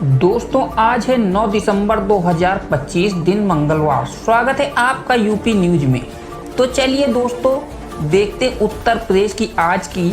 दोस्तों आज है 9 दिसंबर 2025 दिन मंगलवार। स्वागत है आपका यूपी न्यूज में। तो चलिए दोस्तों देखते उत्तर प्रदेश की आज की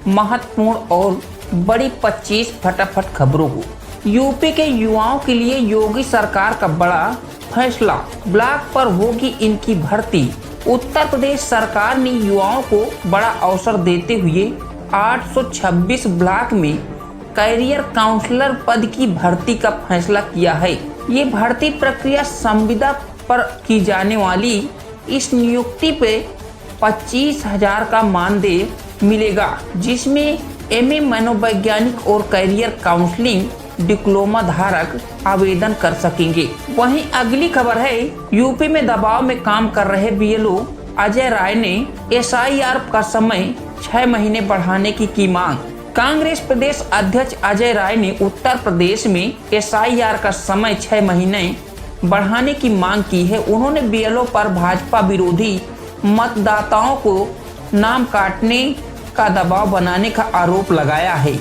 महत्वपूर्ण और बड़ी 25 फटाफट खबरों को। यूपी के युवाओं के लिए योगी सरकार का बड़ा फैसला, ब्लॉक पर होगी इनकी भर्ती। उत्तर प्रदेश सरकार ने युवाओं को बड़ा अवसर देते हुए 826 ब्लॉक में कैरियर काउंसलर पद की भर्ती का फैसला किया है। ये भर्ती प्रक्रिया संविदा पर की जाने वाली इस नियुक्ति पे 25,000 का मानदेय मिलेगा, जिसमें एमए मनोवैज्ञानिक और कैरियर काउंसलिंग डिप्लोमा धारक आवेदन कर सकेंगे। वहीं अगली खबर है, यूपी में दबाव में काम कर रहे बीएलओ अजय राय ने एसआईआर का समय 6 महीने बढ़ाने की मांग। कांग्रेस प्रदेश अध्यक्ष अजय राय ने उत्तर प्रदेश में एसआईआर का समय 6 महीने बढ़ाने की मांग की है। उन्होंने बीएलओ पर भाजपा विरोधी मतदाताओं को नाम काटने का दबाव बनाने का आरोप लगाया है।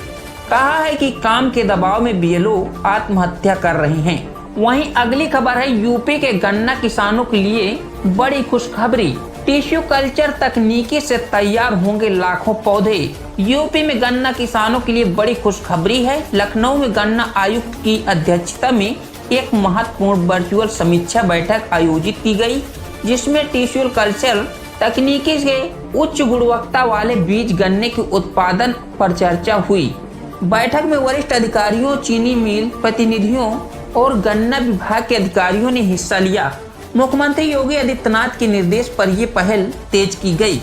कहा है कि काम के दबाव में बीएलओ आत्महत्या कर रहे हैं। वहीं अगली खबर है, यूपी के गन्ना किसानों के लिए बड़ी खुशखबरी। टिश्यू कल्चर तकनीकी से तैयार होंगे लाखों पौधे। यूपी में गन्ना किसानों के लिए बड़ी खुशखबरी है। लखनऊ में गन्ना आयुक्त की अध्यक्षता में एक महत्वपूर्ण वर्चुअल समीक्षा बैठक आयोजित की गई, जिसमें टिश्यू कल्चर तकनीकी से उच्च गुणवत्ता वाले बीज गन्ने के उत्पादन पर चर्चा हुई। बैठक में वरिष्ठ अधिकारियों, चीनी मिल प्रतिनिधियों और गन्ना विभाग के अधिकारियों ने हिस्सा लिया। मुख्यमंत्री योगी आदित्यनाथ के निर्देश पर यह पहल तेज की गई।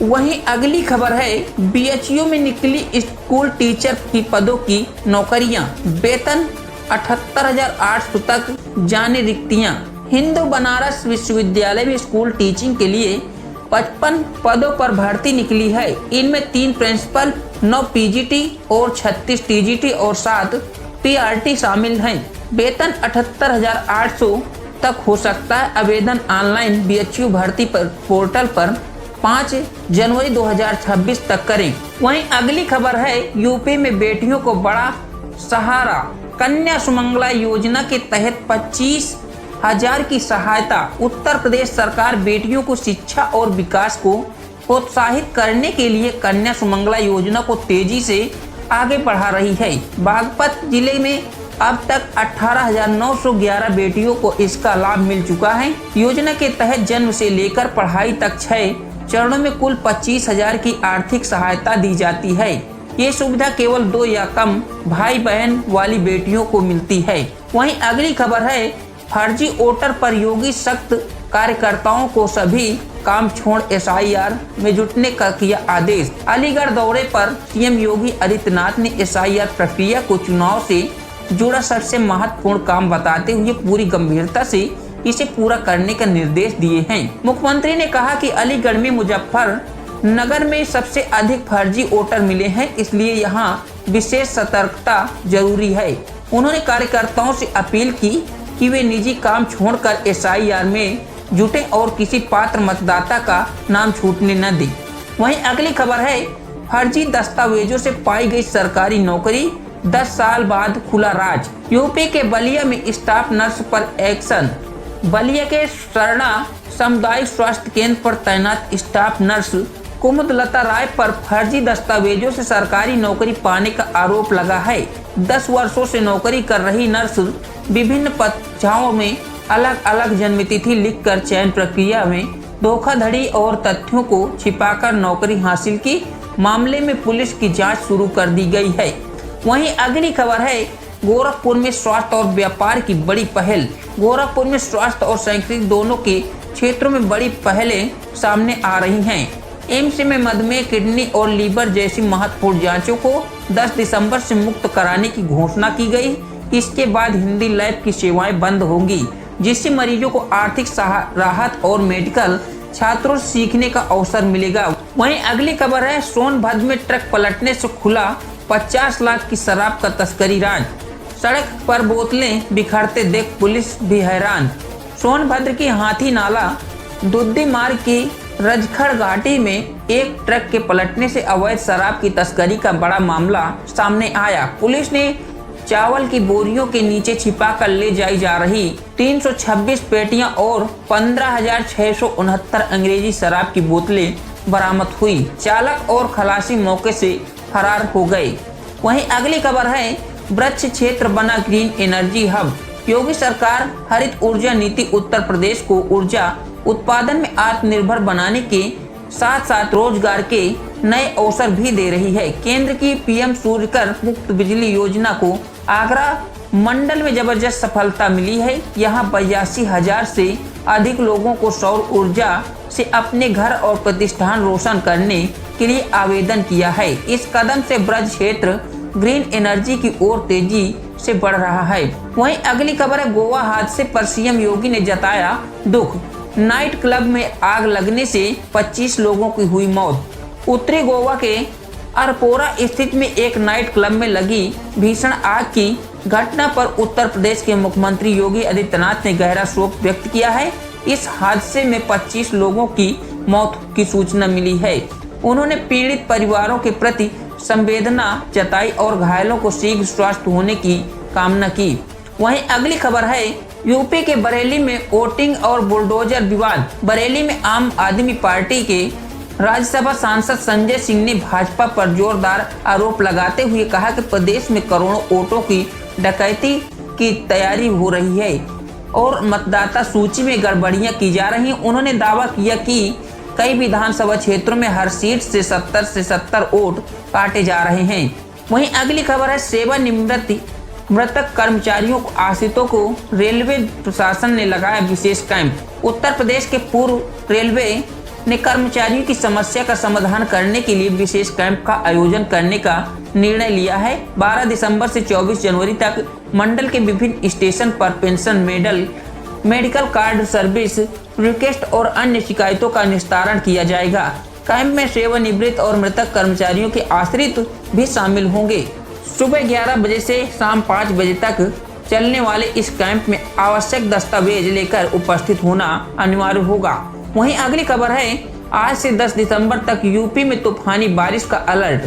वहीं अगली खबर है, बीएचयू में निकली स्कूल टीचर की पदों की नौकरियां, वेतन 78,800 तक जाने रिक्तियां। हिंदू बनारस विश्वविद्यालय में स्कूल टीचिंग के लिए 55 पदों पर भर्ती निकली है। इनमें 3 प्रिंसिपल, 9 पीजीटी और 36 टीजीटी और 7 पीआरटी शामिल हैं। वेतन 78,800 तक हो सकता है। आवेदन ऑनलाइन बीएचयू भर्ती पर पोर्टल पर 5 जनवरी 2026 तक करें। वहीं अगली खबर है, यूपी में बेटियों को बड़ा सहारा। कन्या सुमंगला योजना के तहत 25,000 की सहायता। उत्तर प्रदेश सरकार बेटियों को शिक्षा और विकास को प्रोत्साहित करने के लिए कन्या सुमंगला योजना को तेजी से आगे बढ़ा रही है। बागपत जिले में अब तक 18,911 बेटियों को इसका लाभ मिल चुका है। योजना के तहत जन्म से लेकर पढ़ाई तक 6 चरणों में कुल 25,000 की आर्थिक सहायता दी जाती है। ये सुविधा केवल 2 या कम भाई बहन वाली बेटियों को मिलती है। वहीं अगली खबर है, फर्जी वोटर पर योगी सख्त, कार्यकर्ताओं को सभी काम छोड़ एसआईआर में जुटने का किया आदेश। अलीगढ़ दौरे पर सीएम योगी आदित्यनाथ ने एसआईआर प्रक्रिया को चुनाव से जुड़ा सबसे महत्वपूर्ण काम बताते हुए पूरी गंभीरता से इसे पूरा करने का निर्देश दिए हैं। मुख्यमंत्री ने कहा कि अलीगढ़ में मुजफ्फरनगर में सबसे अधिक फर्जी वोटर मिले हैं, इसलिए यहां विशेष सतर्कता जरूरी है। उन्होंने कार्यकर्ताओं से अपील की कि वे निजी काम छोड़कर एसआईआर में जुटे और किसी पात्र मतदाता का नाम छूटने न दें। वहीं अगली खबर है, फर्जी दस्तावेजों से पाई गई सरकारी नौकरी, 10 साल बाद खुला राज। यूपी के बलिया में स्टाफ नर्स पर एक्शन। बलिया के सरना सामुदायिक स्वास्थ्य केंद्र पर तैनात स्टाफ नर्स कुमुदलता राय पर फर्जी दस्तावेजों से सरकारी नौकरी पाने का आरोप लगा है। 10 वर्षों से नौकरी कर रही नर्स विभिन्न परीक्षाओं में अलग अलग जन्मतिथि लिखकर चयन प्रक्रिया में धोखाधड़ी और तथ्यों को छिपाकर नौकरी हासिल की। मामले में पुलिस की जांच शुरू कर दी गई है। वहीं अगली खबर है, गोरखपुर में स्वास्थ्य और व्यापार की बड़ी पहल। गोरखपुर में स्वास्थ्य और शैक्षिक दोनों के क्षेत्रों में बड़ी पहलें सामने आ रही हैं। एम्स में मधुमेह, किडनी और लीवर जैसी महत्वपूर्ण जांचों को 10 दिसंबर से मुक्त कराने की घोषणा की गई। इसके बाद हिंदी लैब की सेवाएं बंद होंगी, जिससे मरीजों को आर्थिक राहत और मेडिकल छात्रों से सीखने का अवसर मिलेगा। वहीं अगली खबर है, सोनभद्र में ट्रक पलटने से खुला 50 लाख की शराब का तस्करी राज। सड़क पर बोतलें बिखरते देख पुलिस भी हैरान। सोनभद्र की हाथी नाला दुद्दी मार्ग की रजखड़ घाटी में एक ट्रक के पलटने से अवैध शराब की तस्करी का बड़ा मामला सामने आया। पुलिस ने चावल की बोरियों के नीचे छिपा कर ले जाई जा रही 326 पेटियां और 15,669 अंग्रेजी शराब की बोतलें बरामद हुई। चालक और खलासी मौके से फरार हो गए। वहीं अगली खबर है, वृक्ष क्षेत्र बना ग्रीन एनर्जी हब। योगी सरकार हरित ऊर्जा नीति उत्तर प्रदेश को ऊर्जा उत्पादन में आत्मनिर्भर बनाने के साथ साथ रोजगार के नए अवसर भी दे रही है। केंद्र की पीएम सूर्यकर मुक्त बिजली योजना को आगरा मंडल में जबरदस्त सफलता मिली है। यहाँ 82,000 से अधिक लोगों को सौर ऊर्जा से अपने घर और प्रतिष्ठान रोशन करने के लिए आवेदन किया है। इस कदम से ब्रज क्षेत्र ग्रीन एनर्जी की ओर तेजी से बढ़ रहा है। वहीं अगली खबर है, गोवा हादसे पर सीएम योगी ने जताया दुख। नाइट क्लब में आग लगने से 25 लोगों की हुई मौत। उत्तरी गोवा के अरपोरा स्थित में एक नाइट क्लब में लगी भीषण आग की घटना पर उत्तर प्रदेश के मुख्यमंत्री योगी आदित्यनाथ ने गहरा शोक व्यक्त किया है। इस हादसे में 25 लोगों की मौत की सूचना मिली है। उन्होंने पीड़ित परिवारों के प्रति संवेदना जताई और घायलों को शीघ्र स्वास्थ्य होने की कामना की। वहीं अगली खबर है, यूपी के बरेली में वोटिंग और बुलडोजर विवाद। बरेली में आम आदमी पार्टी के राज्यसभा सांसद संजय सिंह ने भाजपा पर जोरदार आरोप लगाते हुए कहा कि प्रदेश में करोड़ों वोटों की डकैती की तैयारी हो रही है और मतदाता सूची में गड़बड़ियां की जा रही हैं। उन्होंने दावा किया कि कई विधानसभा क्षेत्रों में हर सीट से 70 से 70 वोट काटे जा रहे हैं। वहीं अगली खबर है, सेवानिवृत्त मृतक कर्मचारियों को आश्रितों को रेलवे प्रशासन ने लगाया विशेष कैंप। उत्तर प्रदेश के पूर्व रेलवे ने कर्मचारियों की समस्या का समाधान करने के लिए विशेष कैंप का आयोजन करने का निर्णय लिया है। 12 दिसंबर से 24 जनवरी तक मंडल के विभिन्न स्टेशन पर pension, medical card service request और अन्य शिकायतों का निस्तारण किया जाएगा। कैंप में सेवानिवृत्त और मृतक कर्मचारियों के आश्रित भी शामिल होंगे। सुबह 11 बजे से शाम 5 बजे तक चलने वाले इस कैंप में आवश्यक दस्तावेज लेकर उपस्थित होना अनिवार्य होगा। वहीं अगली खबर है, आज से 10 दिसंबर तक यूपी में तूफानी बारिश का अलर्ट।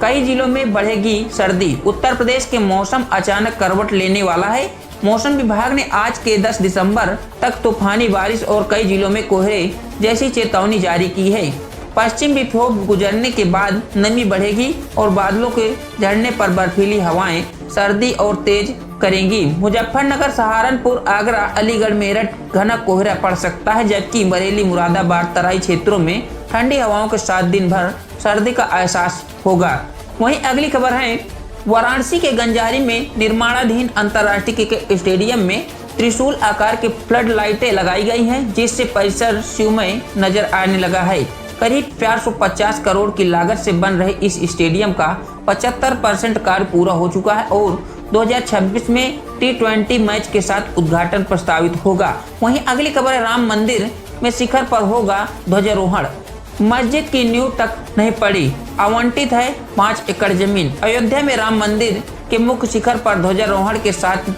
कई जिलों में बढ़ेगी सर्दी। उत्तर प्रदेश के मौसम अचानक करवट लेने वाला है। मौसम विभाग ने आज के 10 दिसंबर तक तूफानी बारिश और कई जिलों में कोहरे जैसी चेतावनी जारी की है। पश्चिम विक्षोभ गुजरने के बाद नमी बढ़ेगी और बादलों के झड़ने पर बर्फीली हवाएं सर्दी और तेज करेंगी। मुजफ्फरनगर, सहारनपुर, आगरा, अलीगढ़, मेरठ घना कोहरा पड़ सकता है, जबकि बरेली, मुरादाबाद, तराई क्षेत्रों में ठंडी हवाओं के साथ दिन भर सर्दी का एहसास होगा। वहीं अगली खबर है, वाराणसी के गंजारी में निर्माणाधीन अंतर्राष्ट्रीय क्रिकेट स्टेडियम में त्रिशूल आकार के फ्लड लाइटें लगाई गई हैं, जिससे परिसर शिवमय नजर आने लगा है। करीब 450 करोड़ की लागत से बन रहे इस स्टेडियम का 75% कार्य पूरा हो चुका है और 2026 में T20 मैच के साथ उद्घाटन प्रस्तावित होगा। वहीं अगली खबर है, राम मंदिर में शिखर पर होगा ध्वजारोहण। मस्जिद की नींव तक नहीं पड़ी, आवंटित है 5 एकड़ जमीन। अयोध्या में राम मंदिर के मुख्य शिखर पर ध्वजारोहण के साथ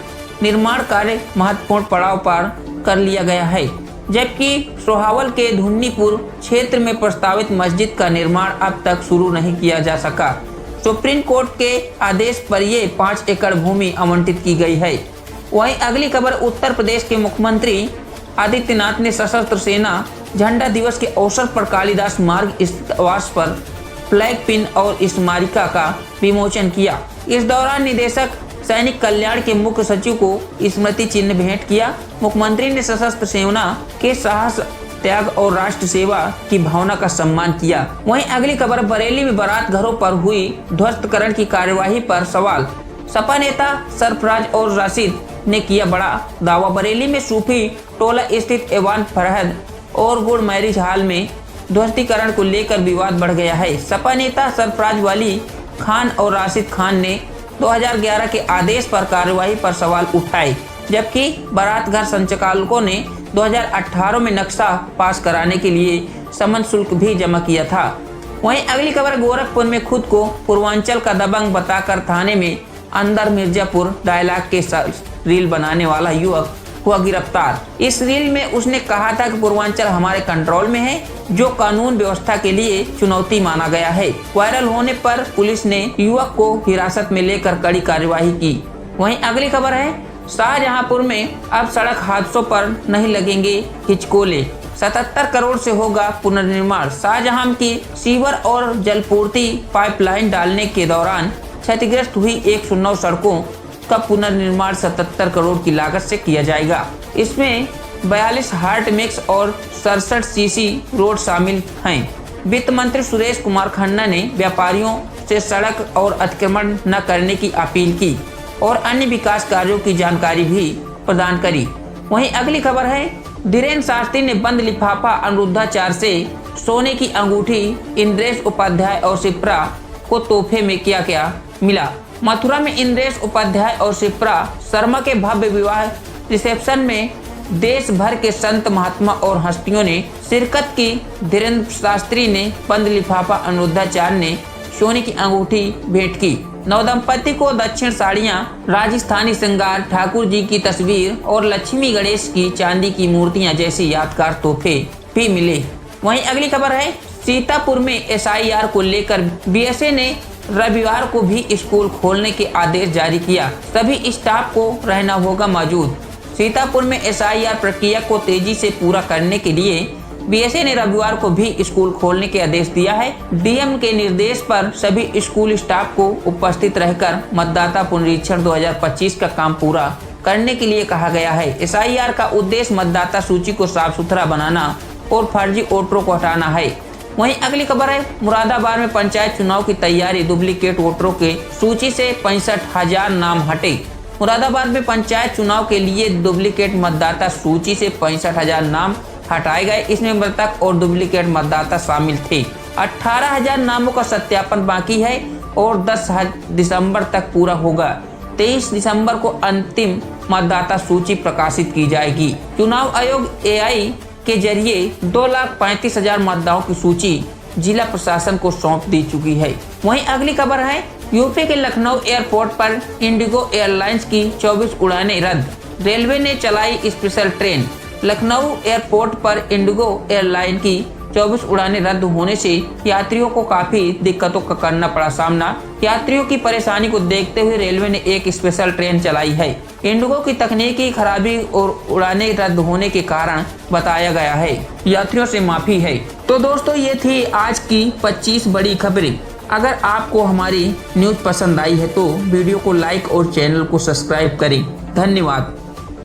निर्माण कार्य महत्वपूर्ण पड़ाव पार कर लिया गया है, जबकि सोहावल के धुन्नीपुर क्षेत्र में प्रस्तावित मस्जिद का निर्माण अब तक शुरू नहीं किया जा सका। सुप्रीम कोर्ट के आदेश पर ये 5 एकड़ भूमि आवंटित की गई है। वहीं अगली खबर, उत्तर प्रदेश के मुख्यमंत्री आदित्यनाथ ने सशस्त्र सेना झंडा दिवस के अवसर पर कालिदास मार्ग स्थित आवास पर फ्लैग पिन और स्मारिका का विमोचन किया। इस दौरान निदेशक सैनिक कल्याण के मुख्य सचिव को स्मृति चिन्ह भेंट किया। मुख्यमंत्री ने सशस्त्र सेना के साहस, त्याग और राष्ट्र सेवा की भावना का सम्मान किया। वहीं अगली खबर, बरेली में बारात घरों पर हुई ध्वस्तकरण की कार्यवाही पर सवाल। सपा नेता सरफराज और राशिद ने किया बड़ा दावा। बरेली में सूफी टोला स्थित एवान फरहद और गुड मैरिज हॉल में ध्वस्तीकरण को लेकर विवाद बढ़ गया है। सपा नेता सरफराज वाली खान और राशिद खान ने 2011 के आदेश पर कार्यवाही पर सवाल उठाए, जबकि बारात घर संचालकों ने 2018 में नक्शा पास कराने के लिए समन शुल्क भी जमा किया था। वहीं अगली खबर, गोरखपुर में खुद को पूर्वांचल का दबंग बताकर थाने में अंदर मिर्जापुर डायलॉग के साथ रील बनाने वाला युवक हुआ गिरफ्तार। इस रील में उसने कहा था कि पूर्वांचल हमारे कंट्रोल में है, जो कानून व्यवस्था के लिए चुनौती माना गया है। वायरल होने पर पुलिस ने युवक को हिरासत में लेकर कड़ी कार्यवाही की। वहीं अगली खबर है, शाहजहांपुर में अब सड़क हादसों पर नहीं लगेंगे हिचकोले, 77 करोड़ से होगा पुनर्निर्माण। शाहजहां की सीवर और जलपूर्ति पाइपलाइन डालने के दौरान क्षतिग्रस्त हुई 109 सड़कों का पुनर्निर्माण 77 करोड़ की लागत से किया जाएगा। इसमें 42 हार्ट मिक्स और 67 सीसी रोड शामिल हैं। वित्त मंत्री सुरेश कुमार खन्ना ने व्यापारियों से सड़क और अतिक्रमण न करने की अपील की और अन्य विकास कार्यों की जानकारी भी प्रदान करी। वहीं अगली खबर है, धीरेन्द्र शास्त्री ने बंद लिफाफा अनिरुद्धाचार्य से सोने की अंगूठी इंद्रेश उपाध्याय और शिप्रा को तोहफे में क्या मिला। मथुरा में इंद्रेश उपाध्याय और शिप्रा शर्मा के भव्य विवाह रिसेप्शन में देश भर के संत महात्मा और हस्तियों ने शिरकत की। धीरेन्द्र शास्त्री ने बंद लिफाफा अनिरुद्धाचार्य ने सोने की अंगूठी भेंट की। नवदंपति को दक्षिण साड़ियां, राजस्थानी श्रृंगार, ठाकुर जी की तस्वीर और लक्ष्मी गणेश की चांदी की मूर्तियां जैसी यादगार तोहफे भी मिले। वहीं अगली खबर है, सीतापुर में SIR को लेकर BSA ने रविवार को भी स्कूल खोलने के आदेश जारी किया। सभी स्टाफ को रहना होगा मौजूद। सीतापुर में SIR प्रक्रिया को तेजी से पूरा करने के लिए BSA ने रविवार को भी स्कूल खोलने के आदेश दिया है। DM के निर्देश पर सभी स्कूल स्टाफ को उपस्थित रहकर मतदाता पुनरीक्षण 2025 का काम पूरा करने के लिए कहा गया है। SIR का उद्देश्य मतदाता सूची को साफ सुथरा बनाना और फर्जी वोटरों को हटाना है। वहीं अगली खबर है, मुरादाबाद में पंचायत चुनाव की तैयारी, डुप्लीकेट वोटरों के सूची से 65,000 नाम हटे। मुरादाबाद में पंचायत चुनाव के लिए डुप्लीकेट मतदाता सूची से 65,000 नाम हटाए गए। इसमें मृतक और डुप्लीकेट मतदाता शामिल थे। 18,000 नामों का सत्यापन बाकी है और 10 दिसंबर तक पूरा होगा। 23 दिसंबर को अंतिम मतदाता सूची प्रकाशित की जाएगी। चुनाव आयोग AI के जरिए 2,35,000 मतदाताओं की सूची जिला प्रशासन को सौंप दी चुकी है। वहीं अगली खबर है, यूपी के लखनऊ एयरपोर्ट पर इंडिगो एयरलाइंस की 24 उड़ानें रद्द। रेलवे ने चलाई स्पेशल ट्रेन। लखनऊ एयरपोर्ट पर इंडिगो एयरलाइन की 24 उड़ानें रद्द होने से यात्रियों को काफी दिक्कतों का करना पड़ा सामना। यात्रियों की परेशानी को देखते हुए रेलवे ने एक स्पेशल ट्रेन चलाई है। इंडिगो की तकनीकी खराबी और उड़ानें रद्द होने के कारण बताया गया है। यात्रियों से माफी है। तो दोस्तों, ये थी आज की 25 बड़ी खबरें। अगर आपको हमारी न्यूज पसंद आई है तो वीडियो को लाइक और चैनल को सब्सक्राइब करें। धन्यवाद।